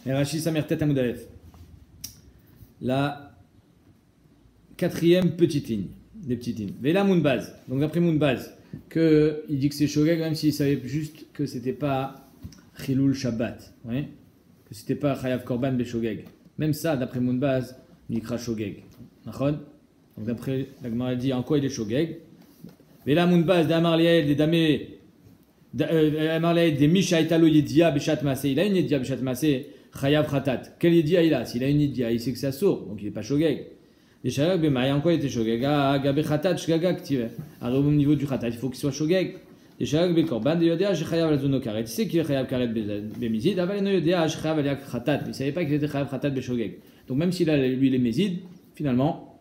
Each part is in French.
Et Rashi Samertet Amoudalef. La quatrième petite ligne, des petites lignes. Vela Mounbaz. Donc d'après Mounbaz, il dit que c'est Shogeg, même s'il savait juste que c'était pas Chilul Shabbat. Ouais? Que c'était pas Chayav Korban Beshogeg. Même ça, d'après Mounbaz, il ikra Shogeg. Donc d'après la Gemara, elle dit en quoi il est Shogeg. Vela Mounbaz, d'Amar Liel, des Damé. Des Misha Italo Yedia Beshat Masé. Il a une Yedia Beshat Masé, Chayav Khatat. Quel Yedia il a? S'il a une Yedia, il sait que c'est sourd, donc il n'est pas Shogeg. Les Shagag Bemaï, en quoi il était Shogeg? Gabé Khatat, Shgagag Tive. Alors au niveau du Khatat, il faut qu'il soit Shogeg. Les Shagag Bekorban, de Yodea, Chayav Lazono Karet. Il sait qu'il est Chayav Karet Bemizid, Aval no Yodea, Chayav Aliak Khatat. Il ne savait pas qu'il était Chayav Khatat Beshogeg. Donc même s'il a lui les Mézid, finalement,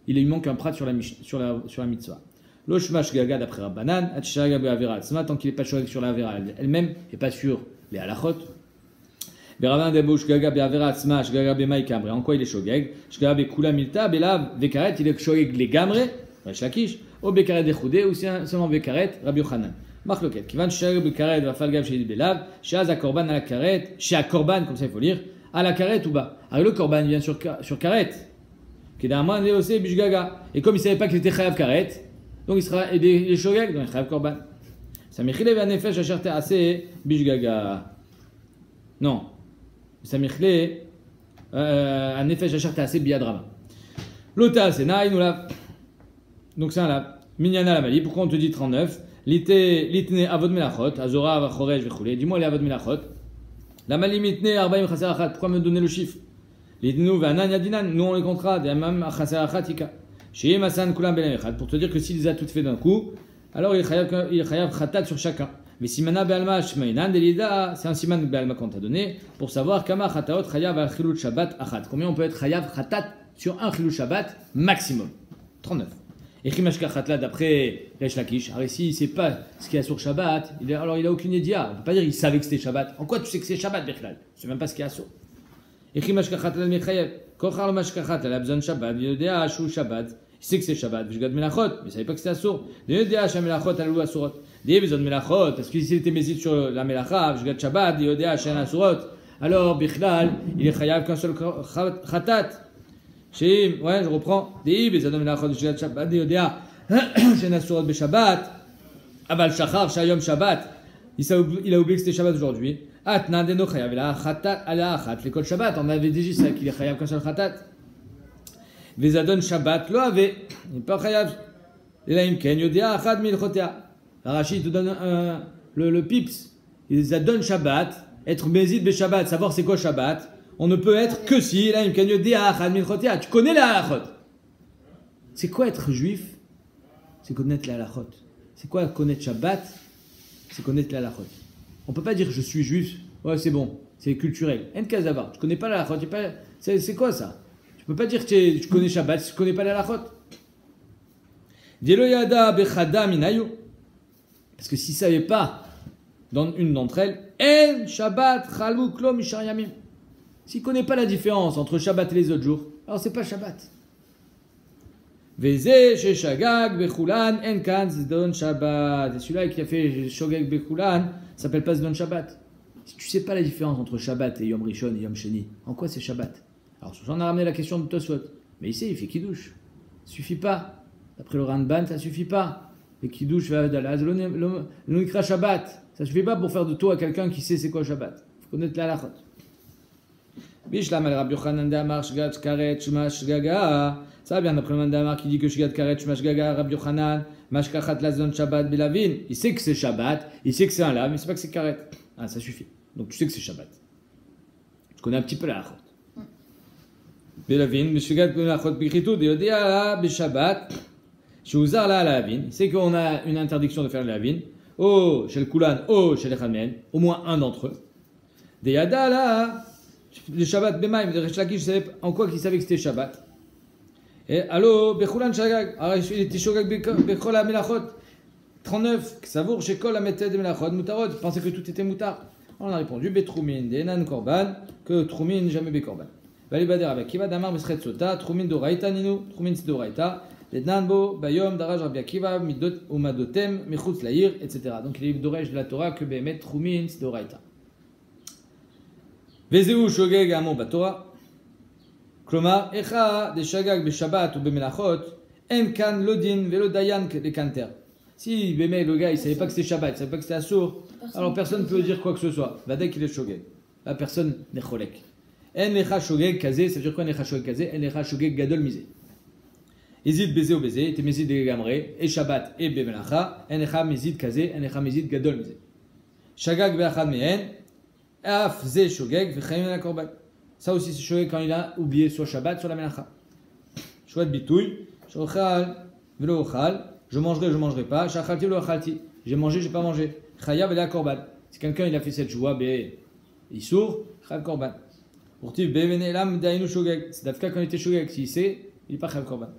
il lui manque un prat sur la mitzvah. L'oshmash gaga d'après Rabbanan, atchaga be'avera. Tant qu'il n'est pas shogeg sur la avera elle-même, et pas sur les halachot. Beraban debouch gaga be'avera smash gaga be'mai kamre. En quoi il est shogeg? Shgaga be'kula milta be'lav vekaret. Il est shogeg les gamre, Resh Lakish, ou bekaret dechoudé, ou seulement bekaret Rabbi Yochanan. Marc Loket. Kivan shogeg bekaret va falgav chez be'lav. Shaz a korban à la karet. Chez a korban, comme ça il faut lire. À la karet ou bas. Alors le korban vient sur karet. Kedaman leosé bishgaga. Et comme il savait pas qu'il était chayav karet. Donc il sera les shogeg, donc il sera korban. Samichle va nefesh acherte assez bishgaga. Non. Samichle a nefesh acherte assez biadrama. L'ota c'est naï nous la. Donc c'est un la. Minyana la mali. Pourquoi on te dit 39? Litne avod melachot. Azora avachorej vechule. Dis-moi les avod melachot. La mali mitne arbaim chaser achat. Pourquoi me donner le chiffre? Litnu va anan yadinan. Nous on les comptera. De même chaser achatika. Pour te dire que s'il les a toutes fait d'un coup, alors il est chayav khatat sur chacun. Mais simana be'alma shmeinan delida, c'est un siman be'alma qu'on t'a donné pour savoir kama khataot chayav al chilul shabbat achat. Combien on peut être chayav khatat sur un chilul shabbat maximum? 39. Et chimashka khatla d'après Resh Lakish. Alors ici il sait pas ce qu'il y a sur Shabbat. Alors il a aucune idea. On peut pas dire il savait que c'était Shabbat. En quoi tu sais que c'est Shabbat Bechlal? Tu sais même pas ce qu'il y a sur. Et chimashka khatla mechayev. Kochar mashka khatla la besoin Shabbat. Il y a Shabbat. Il sait que c'est Shabbat, je garde Melachot, mais il ne savait pas que c'était Assour. Il dit H Melachot, Alou Assourot. Il dit besoin de Melachot, parce que s'il était mésite sur la Melacha, je garde Shabbat, il dit H Assourot. Alors, Bichlal, il est chayav qu'un seul Khatat. Shim, ouais, je reprends. Il dit besoin de Melachot, je garde Shabbat, il dit H Assourot Beshabbat. Aval Shachar, Shayom Shabbat. Il a oublié que c'était Shabbat aujourd'hui. Atna Deno Chayav, il a Khatat, Ala Khat, l'école Shabbat. On avait déjà ça qu'il est chayav qu'un seul Khatat. Vezadon Shabbat lo avait. Il n'est pas chayav. Elaim ken yodea achad milchotea. Rachid te donne le pips. Il zadon Shabbat. Être bézid be Shabbat. Savoir c'est quoi Shabbat. On ne peut être que si. Elaim ken yodea achad milchotea. Tu connais la halachot. C'est quoi être juif? C'est connaître la halachot. C'est quoi connaître Shabbat? C'est connaître la halachot. On ne peut pas dire je suis juif. Ouais, c'est bon. C'est culturel. En kazavar. Tu connais pas la halachot. C'est quoi ça? Tu ne peux pas dire que tu connais Shabbat si tu ne connais pas la halachot. Parce que s'il ne savait pas dans une d'entre elles, En Shabbat Chaluk Lo Mishar Yamim. S'il ne connaît pas la différence entre Shabbat et les autres jours, alors ce n'est pas Shabbat. Veze Sheshagag Bechulan En Kan Zdon Shabbat. Et celui-là qui a fait Shogeg Bechulan s'appelle pas Zdon Shabbat. Si tu ne sais pas la différence entre Shabbat et Yom Rishon et Yom Sheni, en quoi c'est Shabbat? Alors, on a ramené la question de Tosfot. Mais il sait, il fait Kiddush. Ça suffit pas. D'après le Ramban, ça suffit pas. Le Kiddush va d'Alaz, le Ikra Shabbat. Ça suffit pas pour faire de toi quelqu'un qui sait c'est quoi Shabbat. Il faut connaître la halachot. Bishlam al Rabbi Yochanan d'Amar Shgat Karet Shmash Gaga. Ça va bien d'après le Mandamar qui dit que Shgat Karet Shmash Gaga, Rabbi Yochanan, Mashkachat Lazon Shabbat Belavin. Il sait que c'est Shabbat, il sait que c'est un lav, mais il sait pas que c'est Karet. Ah, ça suffit. Donc tu sais que c'est Shabbat. Tu connais un petit peu la halachot. Belavin, Meshugat Benachot Bichitud, Yodea Beshabbat, Shuzar la Lavin. C'est qu'on a une interdiction de faire le Lavin. Oh, chez le Kulan, oh, chez les Khamen, au moins un d'entre eux. Des Yada là, le Shabbat Bemaim, de Resh Lakish, je savais en quoi qu'il savait que c'était Shabbat. Et allô, Bechulan Shagag, alors il était Shogag Bechol Melachot. 39, Savour, chez Kol Ameted Melachot, Mutarot, il pensait que tout était Mutar. On a répondu, Betrumin, Denan Korban, que Trumin, jamais Bekorban. Valibader avec Kiva Damar Mesret Sota, Trumin Doraita Ninu, Trumin Doraita, Lednanbo, Bayom, Daraj Rabbi Akiva, Midot Umadotem, Mechutz Laïr, etc. Donc il est d'orège de la Torah que Behemet Trumin Doraita. Vezeu shogeg amo batora. Klomar, echa de shagag be Shabbat ou be melachot, en kan lodin velo dayan de kanter. Si Bémé, le gars, il savait pas que c'était Shabbat, il savait pas que c'était Assour, alors personne ne peut dire quoi que ce soit. Va dès qu'il est shogeg. La personne n'est cholek. En lecha shogeg kazé, ça veut dire quoi en lecha shogeg kazé? En lecha shogeg gadol misé. Izid bezé ou bezé, t'es mezid de gamré, et Shabbat et bemelacha, en lecha mezid kazé, en lecha mezid gadol misé. Shagag beachad mehen, af ze shogeg, vechayim la korban. Ça aussi c'est shogeg quand il a oublié soit Shabbat, soit la melacha. Chouette bitouille, shochal, velo ochal. Je mangerai pas. Shachalti ou achalti. J'ai mangé, j'ai pas mangé. Chayav et la korban. Si quelqu'un il a fait cette joie, il sourd, chayav korban. Pourtif bevenelam dainu shogeg. C'est d'Afka quand il était shogeg. S'il sait, il est pas chayav korban.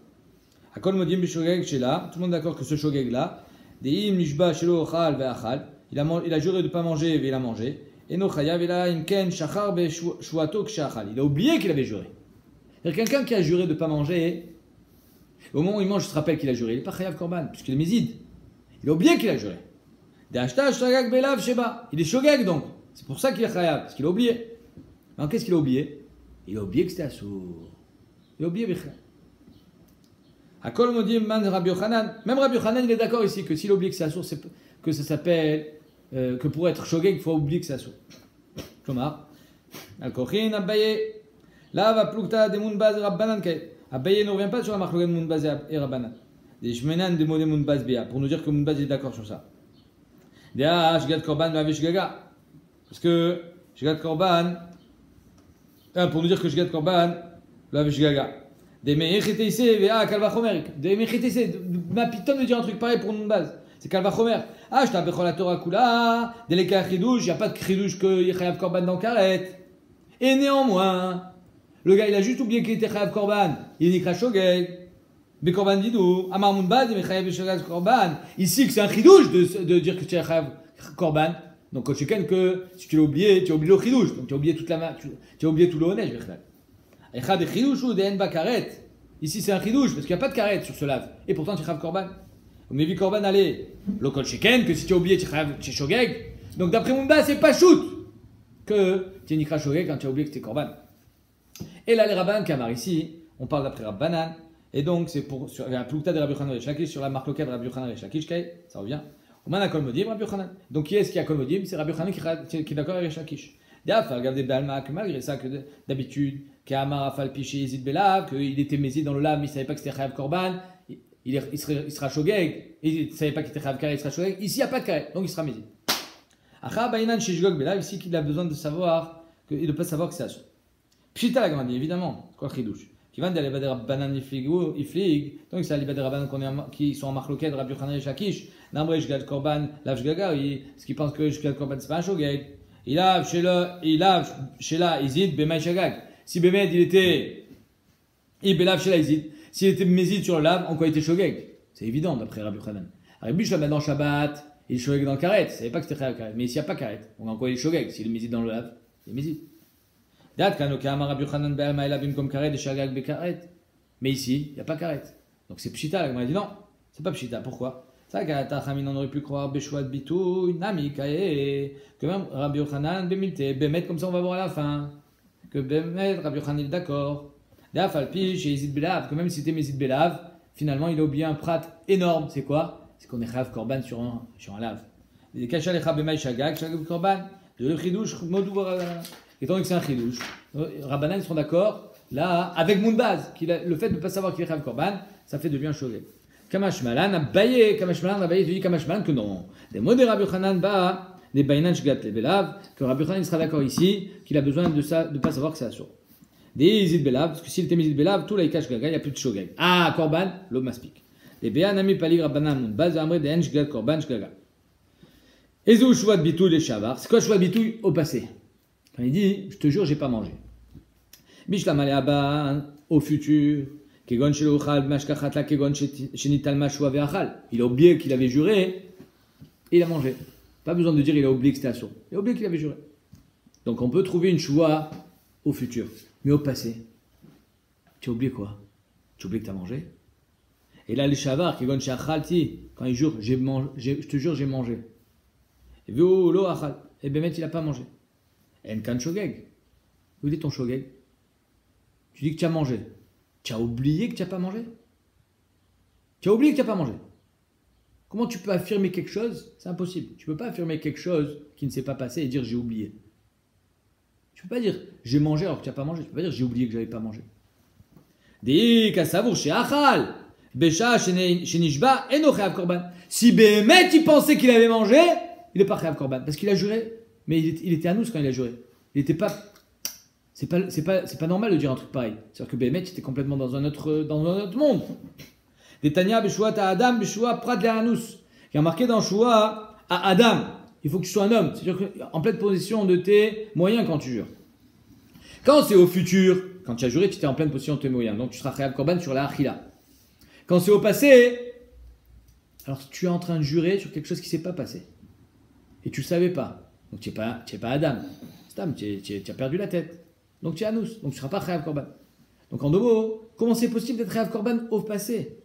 Akol modim bishogeg shela. Tout le monde est d'accord que ce shogeg là, deim nishba shelo ochal ve'achal. Il a juré de pas manger et il a mangé. Et no chayav et la imken shachar be shuato kshachal. Il a oublié qu'il avait juré. C'est-à-dire quelqu'un qui a juré de pas manger. Au moment où il mange, il se rappelle qu'il a juré. Il n'est pas chayav korban, puisqu'il est mézid. Il a oublié qu'il a juré. Il est shogeg donc. C'est pour ça qu'il est chayav, parce qu'il a oublié. Alors qu'est-ce qu'il a oublié? Il a oublié que c'était assour. Il a oublié Bechla. Akol modim man Rabbi Yochanan. Même Rabbi Yochanan, il est d'accord ici que s'il a oublié que c'est assour, que ça s'appelle, que pour être shogeg, il faut oublier que c'est assour. Klomar. Al-Kochin Abaye. Là va plukta de munbaz rabbanan kay. Abaye ne revient pas sur la marque de Mounbaz et Rabbanan. Des Shmenan de Modé Mounbaz Bia, pour nous dire que Mounbaz est d'accord sur ça. Des Shgad Korban Mavish Gaga. Parce que Shgad Korban, pour nous dire que Shgad Korban Mavish Gaga. Des Mechitese Vea Kalvachomer. Des Mechitese, ma pitonne de dire un truc pareil pour Mounbaz. C'est Kalvachomer. Ah, je t'appelle la Torah Kula, des Leka Chidouche, il n'y a pas de Chidouche que Yechayav Korban dans Karet. Et néanmoins, le gars, il a juste oublié qu'il était chayav korban. Il est nikra shogeg. Be korban didou. Amar munbaz, il est chayav shogeg korban. Ici, que c'est un chidouche de dire que tu es chayav korban. Donc, quand tu que si tu l'as oublié, tu as oublié le chidouche. Donc, tu as oublié toute la tu as oublié tout le honnête. Echad de chidouche ou de en ba karet. Ici, c'est un chidouche parce qu'il n'y a pas de karet sur ce lave. Et pourtant, tu es chayav korban. On m'a vu korban aller. Le kol sheken, que si tu as oublié, tu es chayav shogeg. Donc, d'après munbaz, c'est pas shoot que tu es nikra shogeg quand tu as oublié que tu es korban. Et là, les rabbins Kamar, ici, on parle d'après Rabbanan, et donc c'est pour sur la Plukta de Rabbi Yochanan et Shakish, sur la marque locale de Rabbi Yochanan et Shakish, ça revient. On a Kol Modim, Rabbi Yochanan. Donc qui est-ce qui a Kol Modim? C'est Rabbi Yochanan qui est d'accord avec Shakish. D'ailleurs, regardez Balma, que malgré ça, que d'habitude, qu'Amar Afal Piché Yezid Belav, qu'il était mézid dans le lave, mais il ne savait pas que c'était Chayav Korban, il sera shogeg, il ne savait pas qu'il était Chayav Karet, il sera shogeg. Ici, il n'y a pas de Karet, donc il sera mézid. Acha Bainan Shishgog Belav, ici, qu'il a besoin de savoir, de ne pas savoir que c'est Asur. Pshita la grandi, évidemment, quoi chidouche. Qui va d'aller bader Rabbanan iflig, donc c'est les bader Rabbanan qui sont en marloquet de Rabbi Yochanan et Shakish. N'ambre Shgad Korban, lave Shgaga, parce qu'ils pensent que Shgad Korban c'est pas un shogeg. Il lave chez la Izid, Bemay Shagag. Si Bemed il était, il belave chez la Izid, s'il était mézid sur le lave, en quoi il était shogeg? C'est évident d'après Rabbi Yochanan. Rabbi Shlomo dans Shabbat, il est shogeg dans le karet, il savait pas que c'était karet, mais s'il n'y a pas karet, donc en quoi il est shogeg? S'il est mézid dans le lave, il est mézid. Mais ici, il n'y a pas karet. Donc c'est pshita. On a dit non, c'est pas pshita. Pourquoi? Ça, on aurait pu croire Beshouat Bitou, Nami, Kae, que même Rabbi Yochanan, Bemilte, Bemet, comme ça on va voir à la fin. Que Bemet, Rabbi Yochanan est d'accord. D'Afalpi, chez Izid Belav, que même si c'était Mézid Belav, finalement il a oublié un prat énorme. C'est quoi? C'est qu'on est chayav korban sur un lave. Les Kachalecha Bemay Shagag, Shagag korban, de le chidouche, Modou. Étant donné que c'est un chidouche, Rabbanan ils seront d'accord, là, avec Mounbaz, le fait de ne pas savoir qu'il est chayav korban, ça fait de lui un shogeg. Kamash Malan, Abaye, tu dis Kamash Malan que non. Des mots de Rabbi Yochanan, des Bainan Shgat Belav, que Rabbi Yochanan sera d'accord ici, qu'il a besoin de ça, de ne pas savoir que c'est assour. Des Izid Belav, parce que s'il était Izid Belav, tout l'aïkash gaga, il n'y a plus de shogeg. Ah, korban, l'homme m'aspique. Des Béanami Pali Rabbanan Mounbaz, Amre des Shgat korban shgaga. Ezou Shouat Bitouille les Shavar. C'est quoi Shouat Bitouille au passé? Quand il dit, je te jure, j'ai pas mangé. Bishlam Aleaban, au futur. Kegon Shelouchal, Mashkachatla, Kegon Shenital Mashua Veachal. Il a oublié qu'il avait juré et il a mangé. Pas besoin de dire il a oublié que c'était assour. Il a oublié qu'il avait juré. Donc on peut trouver une choua au futur. Mais au passé, tu as oublié quoi? Tu as oublié que tu as mangé? Et là, les Shavar, Kegon Sheachalti, quand il jure, je te jure, j'ai mangé. Et Véo Lo Achal. Et Bémet, il n'a pas mangé. En kan shogeg. Où est ton shogeg? Tu dis que tu as mangé. Tu as oublié que tu n'as pas mangé? Tu as oublié que tu n'as pas mangé. Comment tu peux affirmer quelque chose? C'est impossible. Tu ne peux pas affirmer quelque chose qui ne s'est pas passé et dire j'ai oublié. Tu ne peux pas dire j'ai mangé alors que tu n'as pas mangé. Tu ne peux pas dire j'ai oublié que je n'avais pas mangé. Si Béhémet il pensait qu'il avait mangé, il n'est pas Chayav Korban. Parce qu'il a juré. Mais il était à nous quand il a juré. Il n'était pas. C'est pas normal de dire un truc pareil. C'est-à-dire que Béhémet était complètement dans un autre monde. Des Tanya Beshua à Adam Beshua Prat Lehanus. Il y a marqué dans Shua à Adam. Il faut que tu sois un homme. C'est-à-dire en pleine position de tes moyens quand tu jures. Quand c'est au futur, quand tu as juré, tu étais en pleine position de tes moyens. Donc tu seras Chayav Korban sur la Achila. Quand c'est au passé, alors tu es en train de jurer sur quelque chose qui ne s'est pas passé. Et tu ne savais pas. Donc tu n'es pas Adam. Tu as perdu la tête. Donc tu es Anous. Donc tu ne seras pas Chayav Korban. Donc en deux mots, comment c'est possible d'être Chayav Korban au passé?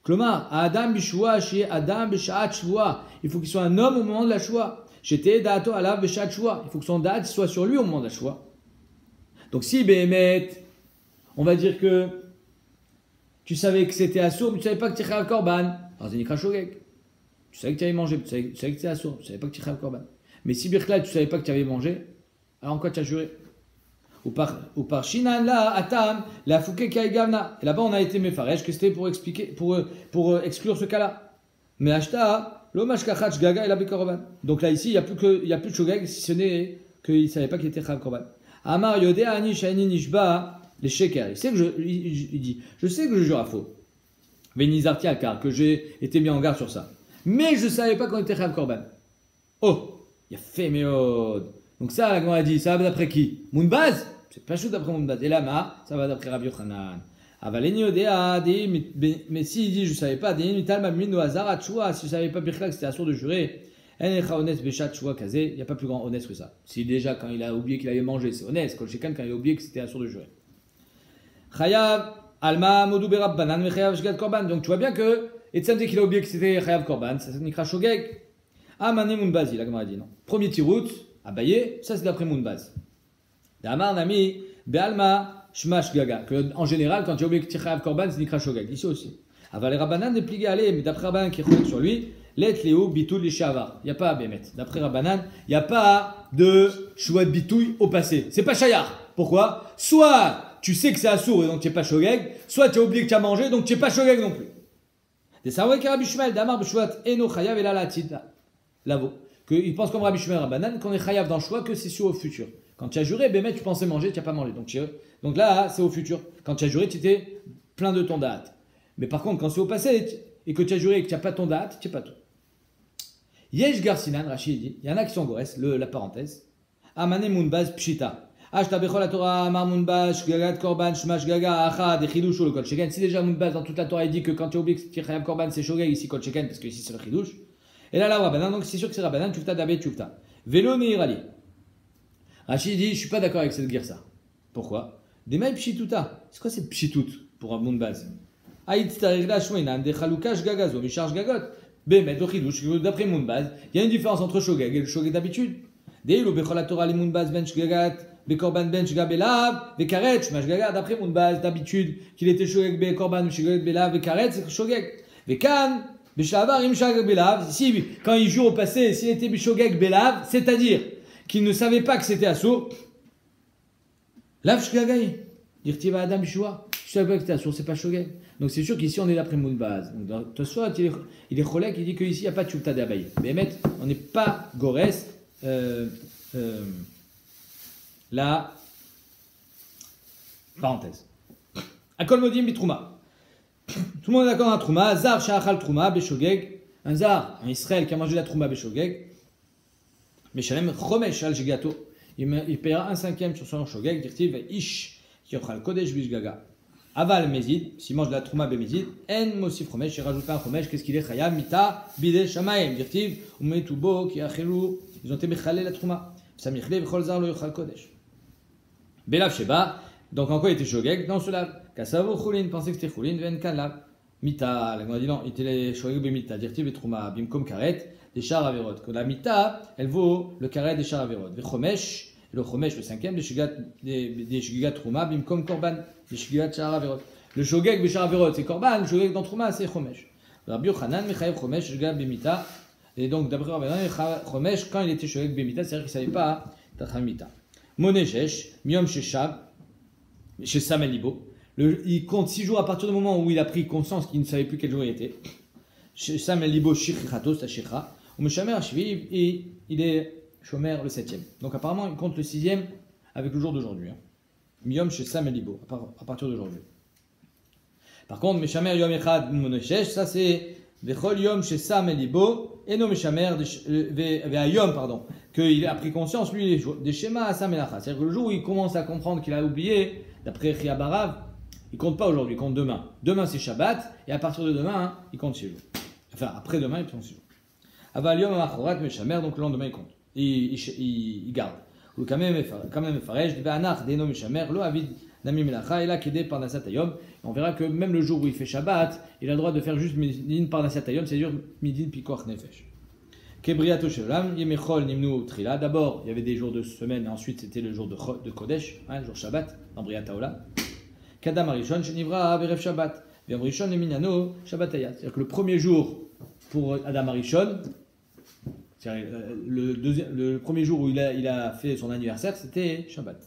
Klomar, Adam Bishua, chez Adam Bishaat Shua. Il faut qu'il soit un homme au moment de la Shua. J'étais Dato Alav Bishaat Shua. Il faut que son date soit sur lui au moment de la Shua. Donc si Béhémet, on va dire que tu savais que c'était assourd, mais tu ne savais pas que tu étais Chayav Korban. Alors c'est Nikra Shogeg. Tu savais que tu avais mangé, tu savais que c'était assourd, tu ne savais pas que tu étais Chayav Korban. Mais si Birklal, tu ne savais pas que tu avais mangé, alors en quoi tu as juré? Ou par Shinan la Atam, la Fouke Kaigavna. Et là-bas, on a été méfaresh, que c'était pour expliquer, pour exclure ce cas-là. Mais Ashta, l'Omash Kachatch Gaga et la Bekorban. Donc là, ici, il n'y a plus de Shogeg, si ce n'est qu'il ne savait pas qu'il était Chayav Korban. Amar Yodé Ani Shaini Nishba, les Sheker. Il dit, je sais que je jure à faux. Venizarti Akar, que j'ai été mis en garde sur ça. Mais je ne savais pas qu'on était Chayav Korban. Oh, il y a fait méod. Donc ça, la Gemara a dit, ça va d'après qui? Mounbaz? C'est pas chaud d'après Mounbaz. Et Lama, ça va d'après Rabbi Yochanan. Avaleni Odea, mais s'il dit, je savais pas, si je savais pas Birkla que c'était assourd de jurer, il n'y a pas plus grand honnête que ça. Si déjà, quand il a oublié qu'il avait mangé, c'est honnête. Quand il a oublié que c'était assourd de jurer. Chayav, Alma, Modou Berab, Banan, Mechayav, Shgad Korban. Donc tu vois bien que, et dès qu'il a oublié que c'était Chayav Korban, ça s'écrit Shogeg. Amane Mounbazi, la Gemara dit non. Premier tirout, Abaye, ça c'est d'après Mounbaz. Damar Nami, Bealma, Shmash Gaga. En général, quand tu as oublié que tu es Chayav Korban, c'est Nikra Shogeg. Ici aussi. Aval Rabbanan n'est plié aller, mais d'après Rabbanan qui est sur lui, Let Léo Bitul Lishavar. Il n'y a pas à Bémet. D'après Rabbanan, il n'y a pas de choix de bitouille au passé. C'est pas Shayar. Pourquoi? Soit tu sais que c'est assourd et donc tu n'es pas Shogeg, soit tu as oublié que tu as mangé donc tu n'es pas Shogeg non plus. Des Sarwek Rabbi Shmuel, Damar B'Shvat Eno Chayav et la Latida. Lavo. Il pense comme Rabbi Shmuel Rabbanan qu'on est Chayav dans le choix que c'est sur au futur. Quand tu as juré, Bémet, tu pensais manger, tu n'as pas mangé. Donc là, c'est au futur. Quand tu as juré, tu étais plein de ton date. Mais par contre, quand c'est au passé et que tu as juré et que tu n'as pas ton date, tu n'as pas tout. Yesh Garsinan, Rachid dit, il y en a qui sont gores, la parenthèse. Amane Mounbaz Pshita. Ashta Bechol la Torah, Amar Mounbaz, Shgagat Korban, Shmash Gaga, Achad, Echidouch ou le Kol Sheken. Si déjà Mounbaz dans toute la Torah, il dit que quand tu as oublié que tu es Chayav Korban, c'est Shogeg, ici Kol Sheken, parce que ici c'est le Chidouch. Et là, Rabbanan, donc c'est sûr que c'est Rabbanan, Tufta Dabe Tufta. Vélo Neirali. Rachid dit, je suis pas d'accord avec cette guerre-ça. Pourquoi? Des maïs Pshituta. C'est quoi cette Pshitut pour un Mounbaz? Aïd Starigla Shweinan, des Chaloukash Gagazo, Micharge Gagot. Bémet, Dochidouch, d'après Mounbaz, il y a une différence entre Shogeg et le Shogeg d'habitude. Deilo Bechol la Torah, les Mounbaz Ben Shgagat, Bekorban Ben Shgabelav, Bekaret, Shmash Gagat, d'après Mounbaz, d'habitude, qu'il était Shogeg Bekorban, Shgagat Belav, Bekaret, c'est Shogeg. Bekan, Beshavar, Imshagag Belav, si, quand il joue au passé, s'il était Bishogeg Belav, c'est-à-dire qu'il ne savait pas que c'était assourd, Lav Shgagaï, Dirtiva Adam Bishua, je savais pas que c'était assourd, c'est pas Shogeg. Donc c'est sûr qu'ici on est d'après Mounbaz. Donc dans Tosfot, il est cholek, il dit qu'ici il n'y a pas de Tchouta d'Abaye. Mais on n'est pas Gores, la parenthèse. Akol Modim Bitrouma. Tout le monde est d'accord dans la Trouma. Zar Shachal Trouma, Beshogeg. Un Zar, un Israël qui a mangé la Trouma Beshogeg. Meshalem Chomesh al Jigato. Il paiera 1/5 sur son Shogeg. Dirtiv Ish, qui offre le Kodesh Bishgaga. Aval Mezid, s'il mange de la Trouma Bemezid. En Mosif Chomesh, il rajoute un Chomesh. Qu'est-ce qu'il est? Chayam, Mita, Bide Shamaim. Dirtiv, Umetubo, qui a Chilou. Ils ont été Mechalé la Trouma. Samichle, Bechol Zar, le Yochal Kodesh. Belav Sheba. Donc en quoi il était Shogeg? Dans ce lave. Kassavo Choulin, pensait que c'était Choulin, Ven Kanlav. Mita, la dit non, il était Shogeg Bemita, Dirtiv et Trouma, Bimkom Karet, des chars Averot. Que la Mita, elle vaut le Karet des chars Averot. Vechomesh, Et le chomesh, le cinquième, des shigigat trouma, bimkom korban, des shigigat shara verot. Le shogeg b'shara verot, c'est korban, le shogeg dans trouma, c'est chomesh. Rabbi Yochanan, mechayev chomesh, shigigat b'mita. Et donc, d'après Rabbi Yochanan, chomesh, quand il était shogeg b'mita, c'est-à-dire qu'il ne savait pas tachamita. Moneshesh, miom sheshab, chez Samel Libo. Il compte 6 jours à partir du moment où il a pris conscience qu'il ne savait plus quel jour il était. Chez Samel Libo, shichichato, c'est shikha. Ou meshamer shviv, et il est shomer le 7e. Donc apparemment, il compte le 6e avec le jour d'aujourd'hui. Miyom chez Samel Libo, à partir d'aujourd'hui. Par contre, meshamer yom echad moneshesh, ça c'est vechol yom chez Samel Libo, et non meshamer ve'ayom, pardon, qu'il a pris conscience, lui, des schémas à Samel Acha. C'est-à-dire que le jour où il commence à comprendre qu'il a oublié, d'après Chia Barav, il compte pas aujourd'hui, il compte demain. Demain c'est Shabbat, et à partir de demain, il compte 6 jours. Enfin, après demain, il compte 6 jours. Aval yom amachorat meshamer, donc le lendemain il compte. Il garde. Ou quand même farej, ve'anach deno meshamer, lo avid nami melacha, et là kede parnasat hayom. On verra que même le jour où il fait Shabbat, il a le droit de faire juste midin parnasat hayom, c'est-à-dire midin pikoach nefesh. Kebriato shelam, yemechol nimnu trila. D'abord, il y avait des jours de semaine, et ensuite c'était le jour de Kodesh, le jour Shabbat, en Briata Olam. Kadam Arishon, Shenivra, Berev Shabbat, Ve'am Rishon, Eminyano, Shabbatayat. C'est-à-dire que le premier jour pour Adam Arishon, le premier jour où il a fait son anniversaire, c'était Shabbat.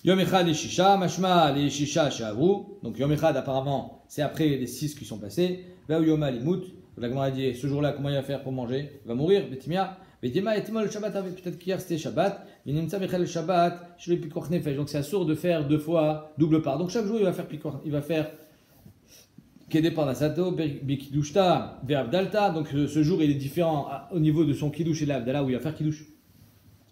Yom Echad et Shisha, Mashma les Shisha Shavu. Donc Yom Echad, apparemment, c'est après les 6 qui sont passés. Ve'u Yom Alimut. La Gemara a dit, ce jour-là, comment il va faire pour manger? Il va mourir, Betimia. Betima et Timol Shabbat, peut-être qu'hier c'était Shabbat. Vinimtsa Bechel Shabbat, je vais Pikoch Nefesh. Donc c'est assourd de faire 2 fois double part. Donc chaque jour, il va faire Pikoch, il va faire Kede Parnasato, Bikidushta, Ve'Abdalta. Donc ce jour, il est différent au niveau de son Kiddush et de l'Abdallah, où il va faire Kiddush.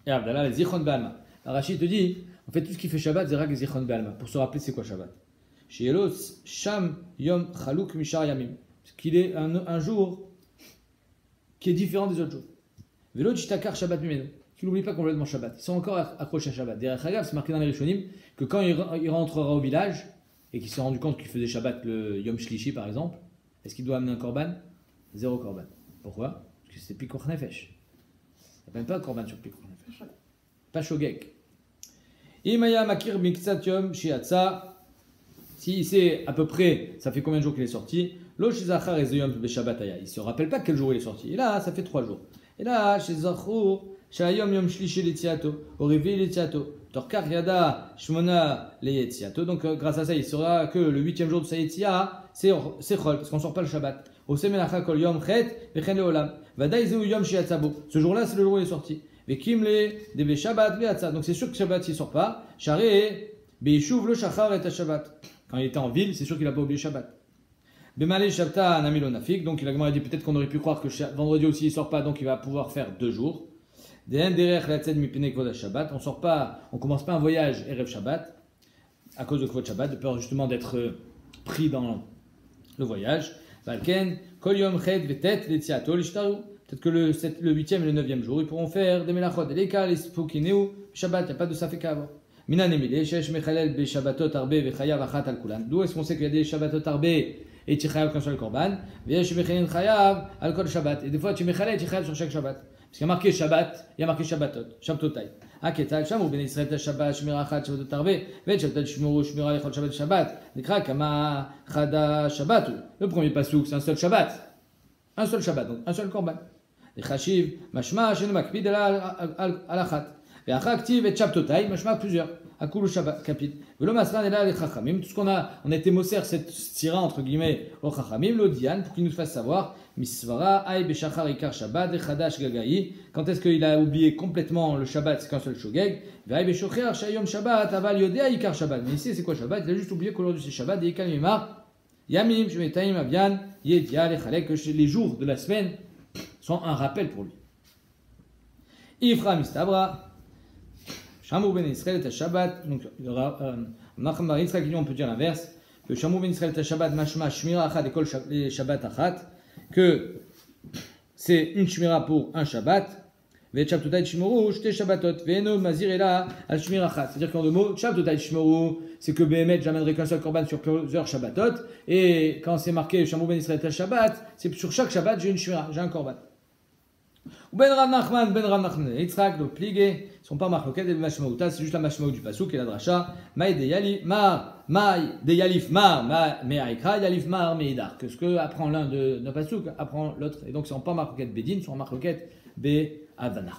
Et Abdallah, les Zichron Balma. Rachid te dit, en fait, tout ce qui fait Shabbat, c'est Rag Zichron Balma. Pour se rappeler, c'est quoi Shabbat? Chez Elos, Sham Yom Chalouk Mishar Yamim. Qu'il est un jour qui est différent des autres jours. Vélo Chitakar Shabbat Mimeno. Qu'il n'oublie pas complètement Shabbat. Ils sont encore accrochés à Shabbat. Derrière Chagav, c'est marqué dans les Rishonim que quand il rentrera au village et qu'il s'est rendu compte qu'il faisait Shabbat le Yom Shlishi par exemple, est-ce qu'il doit amener un korban? 0 korban. Pourquoi? Parce que c'était Pikoch Nefesh. Il n'y a même pas de korban sur Pikoch Nefesh. Pas Shogek. Imaya Makir Miksat Yom Shiatsa. Si c'est à peu près, ça fait combien de jours qu'il est sorti? Il ne se rappelle pas quel jour il est sorti. Et là, ça fait 3 jours. Et là, chez Zachur, Shayom Yom Shlishi Letziato, Orevi Letziato, Torkar Yada, Shmona Letziato. Donc, grâce à ça, il saura que le 8e jour de sa Yetzia, c'est Chol, parce qu'on ne sort pas le Shabbat. Osemenacha Kol Yom Chet, Vechen Leolam. Vadaïzeu Yom Shiatzabo. Ce jour-là, c'est le jour où il est sorti. Vekimle, Deve Shabbat, Beatza. Donc, c'est sûr que Shabbat, il ne sort pas. Charé, Beishuv le Shachar et Shabbat. Quand il était en ville, c'est sûr qu'il n'a pas oublié Shabbat. Bemale Shabta Namilonafik, donc il a dit peut-être qu'on aurait pu croire que vendredi aussi il sort pas, donc il va pouvoir faire 2 jours. On sort pas, on commence pas un voyage Erev Shabbat à cause de Kvod Shabbat, de peur justement d'être pris dans le voyage. Valken Kol Yom Chet Vetet Letziato Lishtaru. Peut-être que le 8e et le 9e jour ils pourront faire des melachot, des lekal, les spokineu Shabbat, il n'y a pas de safeka avant. Minan Emile Shesh Mechalel Be Shabbatot Arbe Vechayav Achat Al Kulan. D'où est-ce qu'on sait qu'il y a des Shabbatot Arbe et tu chayav qu'un seul korban, et tu chayav al kol Shabbat. Et des fois tu mechalel et tu chayav sur chaque Shabbat. Parce qu'il y a marqué Shabbat, il y a marqué Shabbatot, Shabtotai. Aketal Shamu ben Israël ta Shabbat, Shmira Chad Shabbatot Arbe, ve Shabbat Shmuru Shmira Lechol Shabbat Shabbat. Nikra Kama Chada Shabbatu. Le premier pasouk, c'est un seul Shabbat. Un seul Shabbat, donc un seul korban. Les Chashiv, Mashma, Shenu Makpid al Achat. Et Achaktiv et Shabtotai, Mashma plusieurs. Akulu Shabbat, capit. Velo Masran et là les Chachamim. Tout ce qu'on a été moser cette stira entre guillemets au Chachamim, l'Odian, pour qu'il nous fasse savoir. Misvara, Aïe, Beshachar, Ikar Shabbat, Chadash, Gagaï. Quand est-ce qu'il a oublié complètement le Shabbat, c'est qu'un seul Shogeg. Aïe, Beshocher, Shayom Shabbat, Aval Yodea, Ikar Shabbat. Mais ici, c'est quoi Shabbat? Il a juste oublié qu'aujourd'hui c'est Shabbat, et Ikal Mimar, Yamim, Shemetaim, Avian, Yedia, Lechalek, que les jours de la semaine sont un rappel pour lui. Ifra Mistabra. Shamou ben Israël et Shabbat, donc Nachman bar Yitzchak, on peut dire l'inverse, que Shamou ben Israël et Shabbat, Mashma, Shmira Achat, et Kol Shabbat Achat, que c'est une Shmira pour un Shabbat, Ve Shabtotai Shmoru, Shte Shabbatot, Ve'eno Mazirela al Shmira Achat. C'est-à-dire qu'en 2 mots, Shabtotai Shmoru, c'est que Behemet, j'amènerai qu'un seul korban sur plusieurs Shabbatot, et quand c'est marqué Shamou ben Israël et Shabbat, c'est sur chaque Shabbat, j'ai une Shmira, j'ai un korban. Ou Ben Rav Nachman, Ben Rav Nachman et Yitzhak, donc pligués, ils sont pas marloquet et mashmaouta, c'est juste la mashmaout du pasuk et la dracha. Maï de yalif mar, me'aikra, yalif mar, me'idar. Que ce que apprend l'un de pasuk, apprend l'autre. Et donc, ils sont pas marloquet bédin, ils sont marloquet be avana.